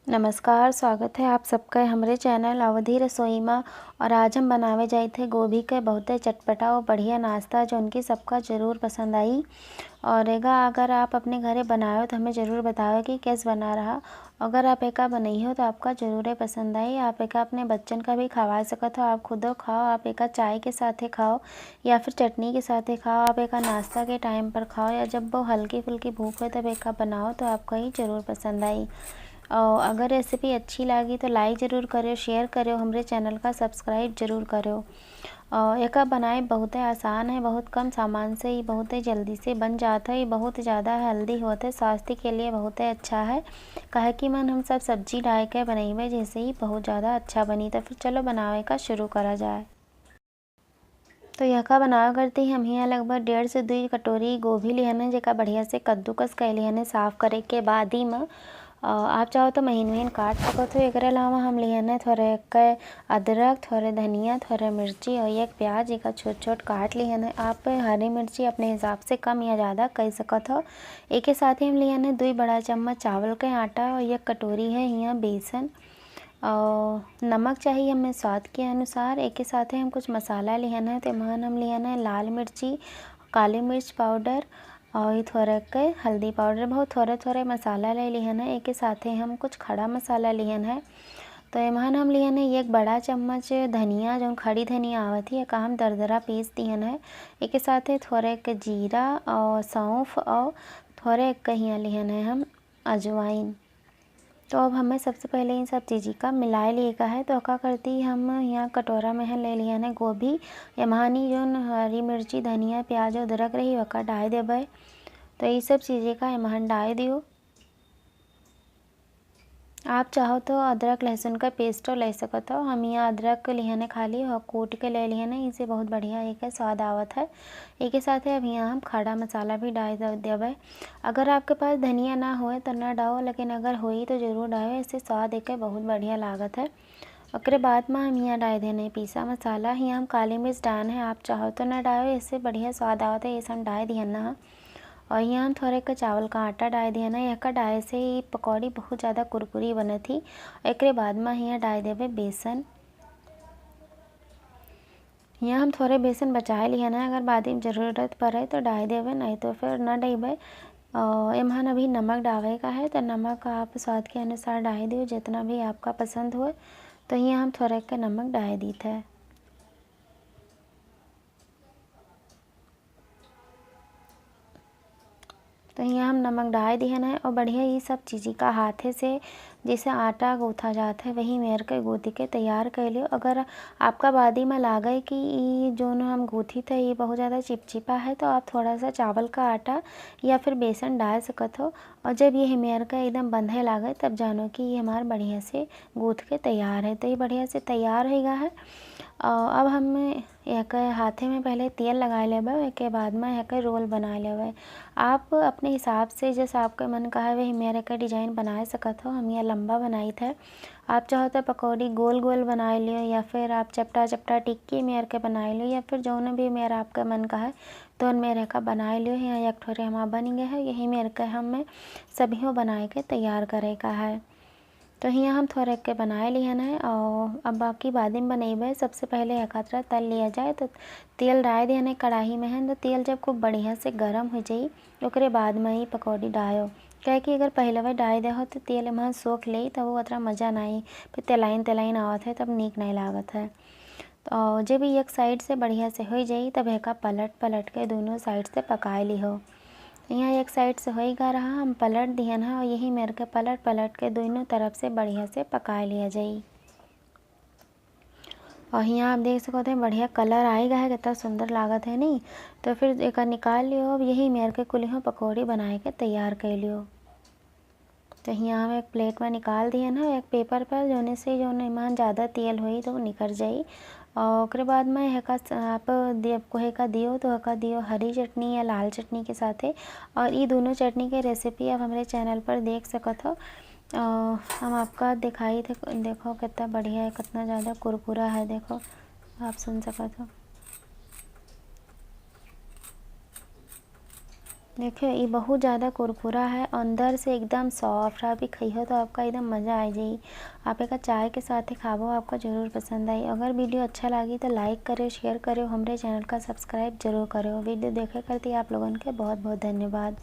नमस्कार, स्वागत है आप सबका हमारे चैनल अवधि रसोई में। और आज हम बनावे जाए थे गोभी के बहुत चटपटा और बढ़िया नाश्ता जो उनकी सबका ज़रूर पसंद आई। और एगा अगर आप अपने घरे बनाए तो हमें ज़रूर बताओ कि कैसे बना रहा। अगर आप एका बनाई हो तो आपका ज़रूर पसंद आई। आप एका अपने बच्चन का भी खवा सकते हो, आप खुद खाओ, आप एका चाय के साथ खाओ या फिर चटनी के साथ खाओ, आप एका नाश्ता के टाइम पर खाओ या जब वो हल्की फुल्की भूख हो तब एका बनाओ तो आपको ही ज़रूर पसंद आई। और अगर रेसिपी अच्छी लगी तो लाइक ज़रूर करो, शेयर करो, हमारे चैनल का सब्सक्राइब ज़रूर करो। एका बनाए बहुत आसान है, बहुत कम सामान से ही बहुत जल्दी से बन जाता है। बहुत ज़्यादा हेल्दी होता है, स्वास्थ्य के लिए बहुत अच्छा है। कहे कि मन हम सब सब्जी डाल के बनाइबे जैसे ही बहुत ज़्यादा अच्छा बनी। तो फिर चलो बनावे का शुरू करा जाए। तो यह का बनावा करते ही हम यहाँ लगभग 1.5 से 2 कटोरी गोभी लिहन जेका बढ़िया से कद्दूकस कर लिहन साफ़ करे के बाद ही में आप चाहो तो महीन महीन काट सकते हो। एक अलावा हम लिहन थोड़े अदरक, थोड़े धनिया, थोड़े मिर्ची और एक प्याज एक छोट छोट काट लिहन। आप हरी मिर्ची अपने हिसाब से कम या ज़्यादा कर सकते हो। एक साथ ही हम लिहन 2 बड़ा चम्मच चावल का आटा और एक कटोरी है यहाँ बेसन। नमक चाहिए हमें स्वाद के अनुसार। एक के साथ ही हम कुछ मसाला लिहन है। तो हम लिहन है लाल मिर्ची, काली मिर्च पाउडर और थोड़ा के हल्दी पाउडर। बहुत थोड़े थोड़े मसाला ले लिहन है। एक के साथ ही हम कुछ खड़ा मसाला लिहन है। तो एमहन हम लिहन है एक बड़ा चम्मच धनिया जो खड़ी धनिया आवत है का हम दरदरा पीस दिहन है। एक के साथ ही थोड़े के जीरा और सौंफ और थोड़े कहिया लिहन है हम अजवाइन। तो अब हमें सबसे पहले इन सब चीज़ का मिलाए लिए का है। तो क्या करती हम यहाँ कटोरा में है ले लिया है गोभी यमानी जो हरी मिर्ची धनिया प्याज और अदरक रही वका डाल देवे। तो ये सब चीज़ें का एमहन डाल दियो। आप चाहो तो अदरक लहसुन का पेस्ट ले सकते हो। हम यहाँ अदरक लिहन खाली और कूट के ले लिहन इसे बहुत बढ़िया एक है स्वाद आवत है। एक के साथ है अब यहाँ हम खड़ा मसाला भी डाल देवे। अगर आपके पास धनिया ना होए तो ना डालो, लेकिन अगर होई तो ज़रूर डालो, इससे स्वाद एक बहुत बढ़िया लागत है। उसके बाद में हम यहाँ डाल देने पीसा मसाला। यहाँ हम काली मिर्च डाल है, आप चाहो तो ना डालो, इससे बढ़िया स्वाद आवत है, ये हम डाल दिया ना। और यहाँ हम थोड़े का चावल का आटा डाल दिया ना। यह का डाल से ही पकौड़ी बहुत ज़्यादा कुरकुरी बने थी। एक बाद में यहाँ डाल देवे बेसन। यहाँ हम थोड़े बेसन बचाए लिया ना, अगर बाद में ज़रूरत पड़े तो डाल देवे, नहीं तो फिर ना डालबे। एमहन अभी नमक डाले का है, तो नमक आप स्वाद के अनुसार डाल दियो जितना भी आपका पसंद हो। तो यहाँ हम थोड़े का नमक डाल दी थे। तो यहाँ हम नमक डाल दिए है और बढ़िया ये सब चीज़ का हाथे से जैसे आटा गूथा जाता है वही मेर के गूँथ के तैयार कर लियो। अगर आपका बादी में लागे कि ये जो हम गूँथी थे ये बहुत ज़्यादा चिपचिपा है तो आप थोड़ा सा चावल का आटा या फिर बेसन डाल सकते हो। और जब ये मेर का एकदम बंधे लागे तब जानो कि ये हमारा बढ़िया से गूँथ के तैयार है। तो ये बढ़िया से तैयार हो गया है। अब हम एक हाथे में पहले तेल लगा लेवे, एक बाद में एक रोल बना लेवे। आप अपने हिसाब से जैसे आपका मन का है वही मेरे का डिजाइन बना सकते हो। हम यह लंबा बनाई थे, आप चाहो तो पकौड़ी गोल गोल बना लियो या फिर आप चपटा चपटा टिक्की मेरे के बना लियो या फिर जो भी मेरा आपका मन का है तो मेरे का बना लियो। यहाँ एक ठोरे हमारा बन गया है, यही मेरे का हमें सभी बना के तैयार करे का है। तो यहाँ हम थोड़े के बनाए लिहन है और अब बाकी बाद में बनेबे। सबसे पहले एकत्र तल लिया जाए तो तेल डाल दिया कढ़ाई में है। तो तेल जब खूब बढ़िया से गर्म हो जाई ओकरे बाद में ही पकौड़ी डालो। क्या कि अगर पहले वह डाल दे हो तो तेल में सोख ले तब वो उतना मज़ा नहीं, फिर तेलाइन तेलाइन आवत है तब नीक नहीं लागत है। तो जब एक साइड से बढ़िया से हो जाई तब एक पलट पलट के दोनों साइड से पकाए ली हो। यहाँ एक साइड से हो गा रहा हम पलट दिहन है और यही मेरे के पलट पलट के दोनों तरफ से बढ़िया से पका लिया जाई। और यहाँ आप देख सकते हैं बढ़िया कलर आएगा है, कितना सुंदर लागत है नहीं। तो फिर एक निकाल लियो। अब यही मेरे के कुल पकौड़ी बना के तैयार कर लियो। तो यहाँ हम एक प्लेट में निकाल दिए ना एक पेपर पर जोने से जो ईमान ज़्यादा तेल हुई तो वो निकल जाई। और उसके बाद में हेका आप को हेका दियो तो हेका दियो हरी चटनी या लाल चटनी के साथ है। और ये दोनों चटनी के रेसिपी आप हमारे चैनल पर देख सकते हो। हम आपका दिखाई थे, देखो कितना बढ़िया है, कितना ज़्यादा कुरकुरा है, देखो आप सुन सकते हो। देखिए ये बहुत ज़्यादा कुरकुरा है, अंदर से एकदम सॉफ्ट। आप ही खइहो तो आपका एकदम मज़ा आ जाई। आप एका चाय के साथ ही खाबो, आपका ज़रूर पसंद आई। अगर वीडियो अच्छा लगी तो लाइक करो, शेयर करो, हमरे चैनल का सब्सक्राइब जरूर करो। वीडियो देखे करती आप लोगन के बहुत बहुत धन्यवाद।